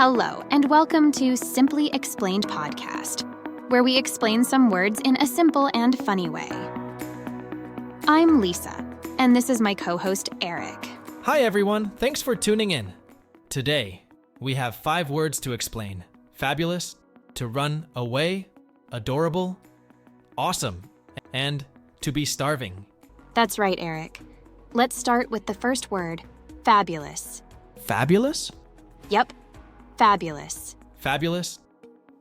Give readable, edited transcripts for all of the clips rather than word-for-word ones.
Hello, and welcome to Simply Explained Podcast, where we explain some words in a simple and funny way. I'm Lisa, and this is my co-host, Eric. Hi everyone, thanks for tuning in. Today, we have 5 words to explain. Fabulous, to run away, adorable, awesome, and to be starving. That's right, Eric. Let's start with the first word, fabulous. Fabulous? Yep, fabulous. Fabulous?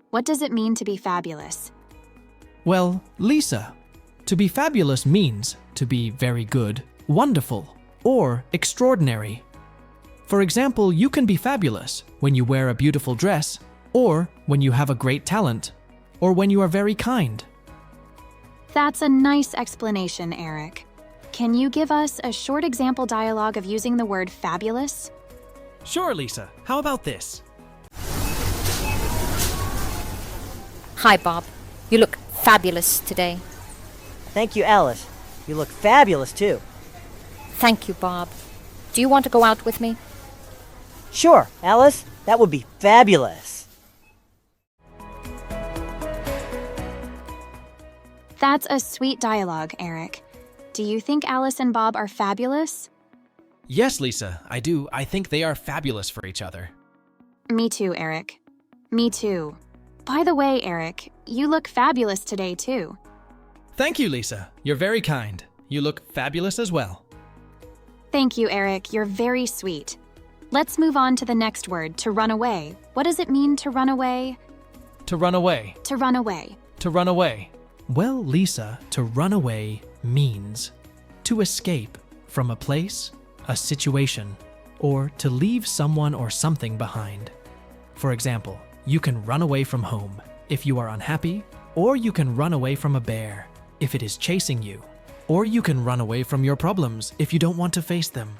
What does it mean to be fabulous? Well, Lisa, to be fabulous means to be very good, wonderful, or extraordinary. For example, you can be fabulous when you wear a beautiful dress, or when you have a great talent, or when you are very kind. That's a nice explanation, Eric. Can you give us a short example dialogue of using the word fabulous? Sure, Lisa. How about this? Hi, Bob. You look fabulous today. Thank you, Alice. You look fabulous, too. Thank you, Bob. Do you want to go out with me? Sure, Alice. That would be fabulous. That's a sweet dialogue, Eric. Do you think Alice and Bob are fabulous? Yes, Lisa, I do. I think they are fabulous for each other. Me too, Eric. Me too. By the way, Eric, you look fabulous today, too. Thank you, Lisa. You're very kind. You look fabulous as well. Thank you, Eric. You're very sweet. Let's move on to the next word, to run away. What does it mean to run away? To run away. To run away. To run away. Well, Lisa, to run away means to escape from a place, a situation, or to leave someone or something behind. For example, you can run away from home if you are unhappy, or you can run away from a bear if it is chasing you, or you can run away from your problems if you don't want to face them.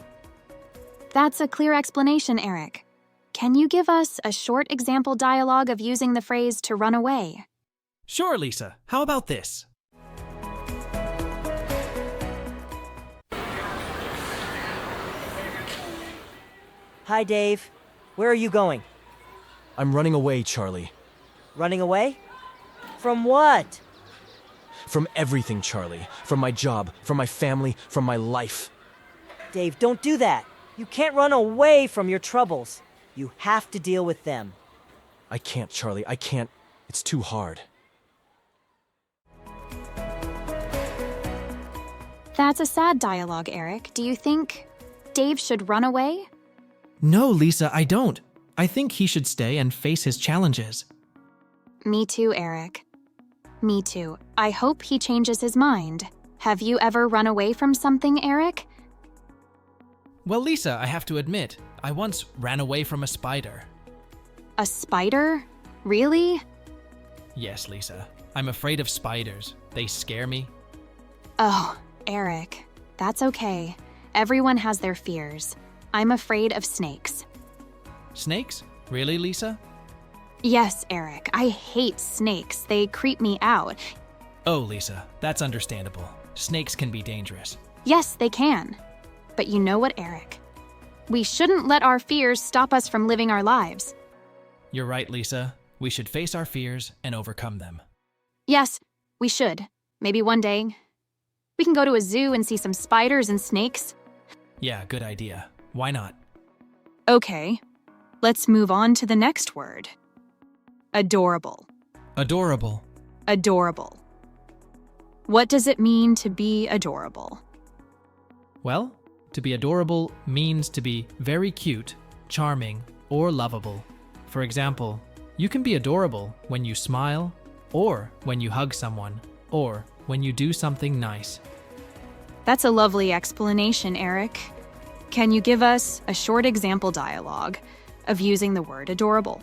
That's a clear explanation, Eric. Can you give us a short example dialogue of using the phrase to run away? Sure, Lisa. How about this? Hi, Dave. Where are you going? I'm running away, Charlie. Running away? From what? From everything, Charlie. From my job, from my family, from my life. Dave, don't do that. You can't run away from your troubles. You have to deal with them. I can't, Charlie. I can't. It's too hard. That's a sad dialogue, Eric. Do you think Dave should run away? No, Lisa, I don't. I think he should stay and face his challenges. Me too, Eric. Me too. I hope he changes his mind. Have you ever run away from something, Eric? Well, Lisa, I have to admit, I once ran away from a spider. A spider? Really? Yes, Lisa. I'm afraid of spiders. They scare me. Oh, Eric. That's okay. Everyone has their fears. I'm afraid of snakes. Snakes? Really, Lisa? Yes, Eric. I hate snakes. They creep me out. Oh, Lisa, that's understandable. Snakes can be dangerous. Yes, they can. But you know what, Eric? We shouldn't let our fears stop us from living our lives. You're right, Lisa. We should face our fears and overcome them. Yes, we should. Maybe one day we can go to a zoo and see some spiders and snakes. Yeah, good idea. Why not? Okay, let's move on to the next word. Adorable. Adorable. Adorable. What does it mean to be adorable? Well, to be adorable means to be very cute, charming, or lovable. For example, you can be adorable when you smile, or when you hug someone, or when you do something nice. That's a lovely explanation, Eric. Can you give us a short example dialogue of using the word adorable?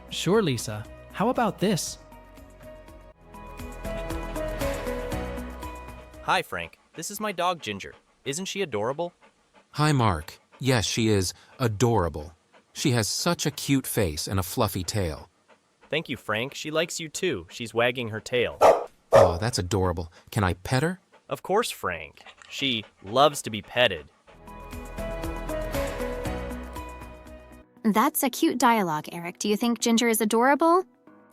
Sure, Lisa. How about this? Hi, Frank. This is my dog, Ginger. Isn't she adorable? Hi, Mark. Yes, she is adorable. She has such a cute face and a fluffy tail. Thank you, Frank. She likes you too. She's wagging her tail. Oh, that's adorable. Can I pet her? Of course, Frank. She loves to be petted. That's a cute dialogue, Eric. Do you think Ginger is adorable?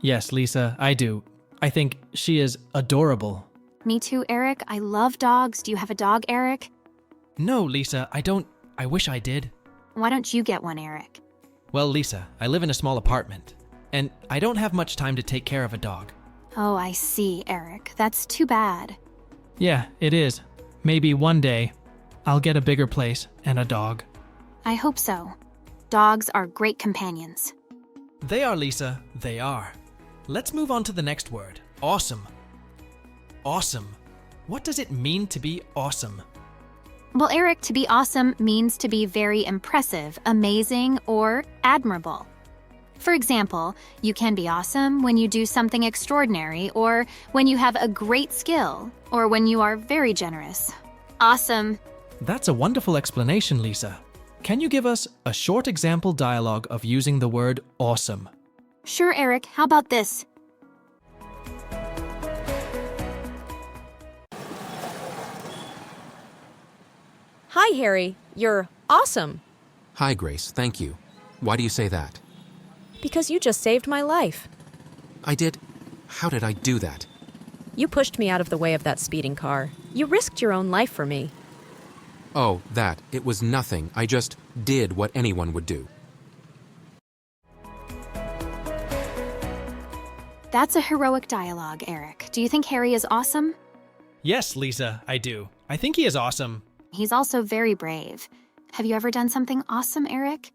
Yes, Lisa, I do. I think she is adorable. Me too, Eric. I love dogs. Do you have a dog, Eric? No, Lisa, I don't. I wish I did. Why don't you get one, Eric? Well, Lisa, I live in a small apartment, and I don't have much time to take care of a dog. Oh, I see, Eric. That's too bad. Yeah, it is. Maybe one day, I'll get a bigger place and a dog. I hope so. Dogs are great companions. They are, Lisa, they are. Let's move on to the next word. Awesome. Awesome. What does it mean to be awesome? Well, Eric, to be awesome means to be very impressive, amazing, or admirable. For example, you can be awesome when you do something extraordinary, or when you have a great skill, or when you are very generous. Awesome. That's a wonderful explanation, Lisa. Can you give us a short example dialogue of using the word awesome? Sure, Eric. How about this? Hi, Harry. You're awesome. Hi, Grace, thank you. Why do you say that? Because you just saved my life. I did. How did I do that? You pushed me out of the way of that speeding car. You risked your own life for me. Oh, that. It was nothing. I just did what anyone would do. That's a heroic dialogue, Eric. Do you think Harry is awesome? Yes, Lisa, I do. I think he is awesome. He's also very brave. Have you ever done something awesome, Eric?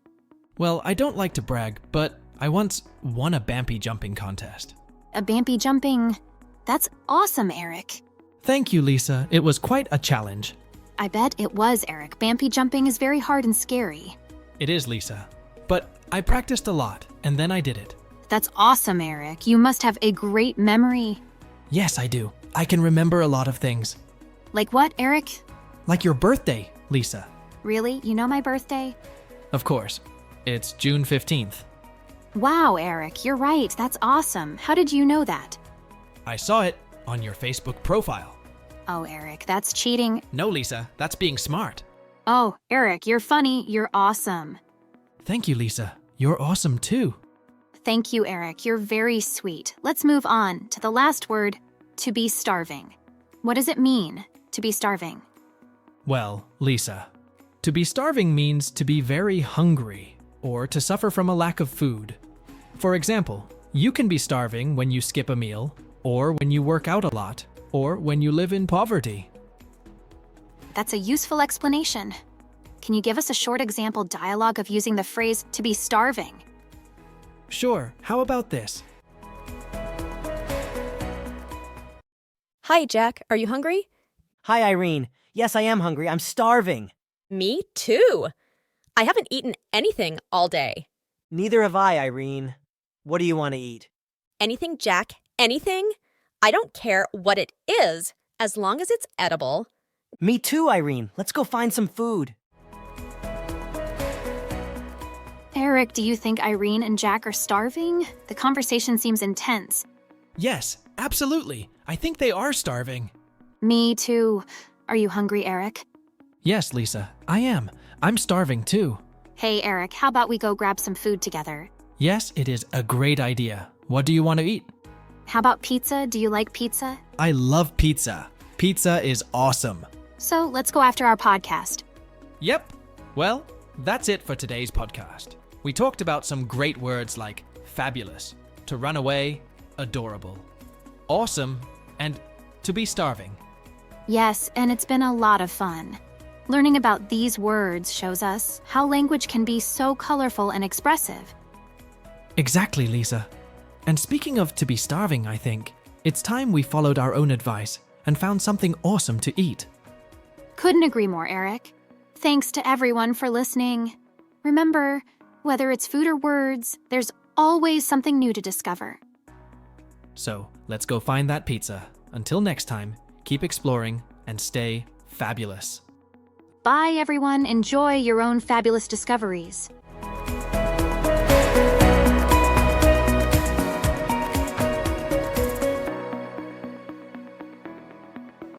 Well, I don't like to brag, but I once won a Bampy jumping contest. A Bampy jumping. That's awesome, Eric. Thank you, Lisa. It was quite a challenge. I bet it was, Eric. Bampy jumping is very hard and scary. It is, Lisa. But I practiced a lot, and then I did it. That's awesome, Eric. You must have a great memory. Yes, I do. I can remember a lot of things. Like what, Eric? Like your birthday, Lisa. Really? You know my birthday? Of course. It's June 15th. Wow, Eric, you're right. That's awesome. How did you know that? I saw it on your Facebook profile. Oh, Eric, that's cheating. No, Lisa, that's being smart. Oh, Eric, you're funny. You're awesome. Thank you, Lisa. You're awesome too. Thank you, Eric. You're very sweet. Let's move on to the last word, to be starving. What does it mean, to be starving? Well, Lisa, to be starving means to be very hungry or to suffer from a lack of food. For example, you can be starving when you skip a meal, or when you work out a lot, or when you live in poverty. That's a useful explanation. Can you give us a short example dialogue of using the phrase to be starving? Sure, how about this? Hi, Jack. Are you hungry? Hi, Irene. Yes, I am hungry. I'm starving. Me too. I haven't eaten anything all day. Neither have I, Irene. What do you want to eat? Anything, Jack? Anything? I don't care what it is, as long as it's edible. Me too, Irene. Let's go find some food. Eric, do you think Irene and Jack are starving? The conversation seems intense. Yes, absolutely. I think they are starving. Me too. Are you hungry, Eric? Yes, Lisa, I am. I'm starving too. Hey, Eric, how about we go grab some food together? Yes, it is a great idea. What do you want to eat? How about pizza? Do you like pizza? I love pizza. Pizza is awesome. So let's go after our podcast. Yep. Well, that's it for today's podcast. We talked about some great words like fabulous, to run away, adorable, awesome, and to be starving. Yes, and it's been a lot of fun. Learning about these words shows us how language can be so colorful and expressive. Exactly, Lisa. And speaking of to be starving, I think, it's time we followed our own advice and found something awesome to eat. Couldn't agree more, Eric. Thanks to everyone for listening. Remember, whether it's food or words, there's always something new to discover. So, let's go find that pizza. Until next time, keep exploring and stay fabulous. Bye, everyone. Enjoy your own fabulous discoveries.